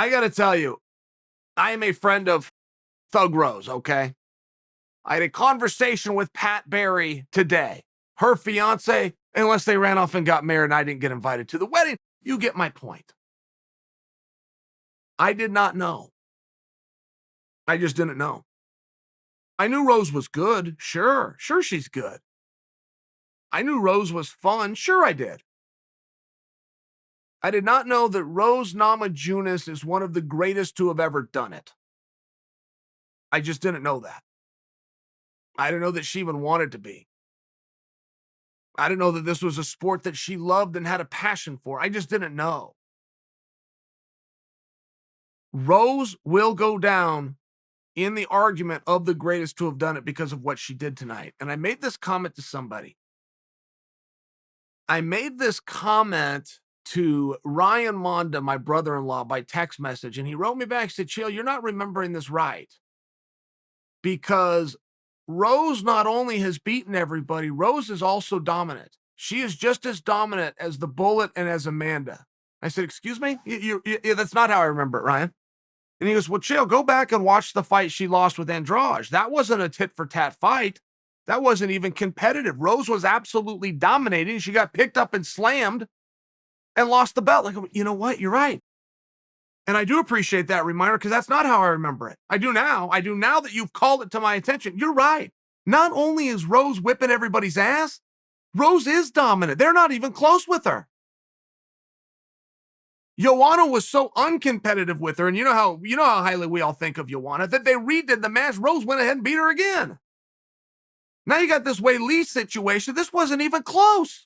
I got to tell you, I am a friend of Thug Rose, okay? I had a conversation with Pat Barry today. Her fiance, unless they ran off and got married and I didn't get invited to the wedding, you get my point. I did not know. I just didn't know. I knew Rose was good. Sure she's good. I knew Rose was fun. Sure I did. I did not know that Rose Namajunas is one of the greatest to have ever done it. I just didn't know that. I didn't know that she even wanted to be. I didn't know that this was a sport that she loved and had a passion for. I just didn't know. Rose will go down in the argument of the greatest to have done it because of what she did tonight. And I made this comment to somebody. I made this comment to Ryan Monda, my brother-in-law, by text message, and he wrote me back and said, Chael, you're not remembering this right. Because Rose not only has beaten everybody, Rose is also dominant. She is just as dominant as the Bullet and as Amanda. I said, excuse me? That's not how I remember it, Ryan. And he goes, well, Chael, go back and watch the fight she lost with Andrade. That wasn't a tit-for-tat fight. That wasn't even competitive. Rose was absolutely dominating. She got picked up and slammed and lost the belt. Like, you know what? You're right. And I do appreciate that reminder because that's not how I remember it. I do now. I do now that you've called it to my attention. You're right. Not only is Rose whipping everybody's ass, Rose is dominant. They're not even close with her. Joanna was so uncompetitive with her, and you know how highly we all think of Joanna, that they redid the match. Rose went ahead and beat her again. Now you got this Wei Lee situation. This wasn't even close.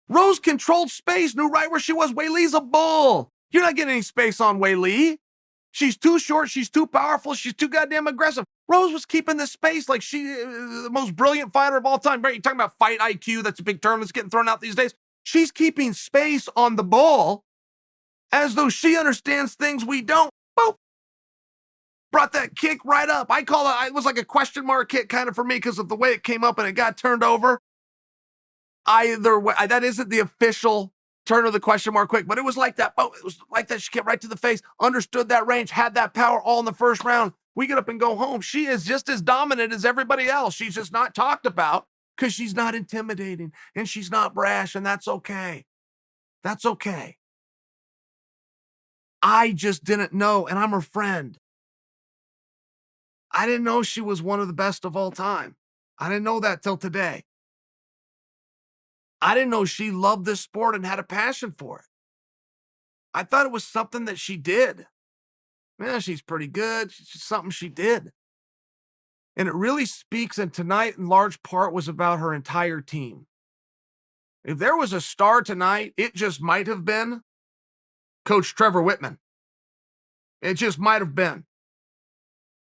Rose controlled space, knew right where she was. Wei Lee's a bull. You're not getting any space on Wei Lee. She's too short. She's too powerful. She's too goddamn aggressive. Rose was keeping this space like she the most brilliant fighter of all time. Right? You're talking about fight IQ. That's a big term that's getting thrown out these days. She's keeping space on the ball as though she understands things we don't. Boop. Brought that kick right up. I call it was like a question mark kick kind of for me because of the way it came up and it got turned over. Either way, that isn't the official turn of the question mark quick, but it was like that. Oh, it was like that. She kicked right to the face, understood that range, had that power all in the first round. We get up and go home. She is just as dominant as everybody else. She's just not talked about because she's not intimidating and she's not brash, and that's okay. That's okay. I just didn't know, and I'm her friend. I didn't know she was one of the best of all time. I didn't know that till today. I didn't know she loved this sport and had a passion for it. I thought it was something that she did. Yeah, she's pretty good. It's just something she did. And it really speaks, and tonight in large part was about her entire team. If there was a star tonight, it just might have been Coach Trevor Whitman. It just might have been.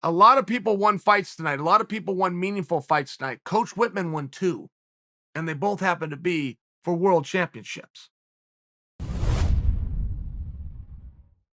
A lot of people won fights tonight. A lot of people won meaningful fights tonight. Coach Whitman won 2. And they both happen to be for world championships.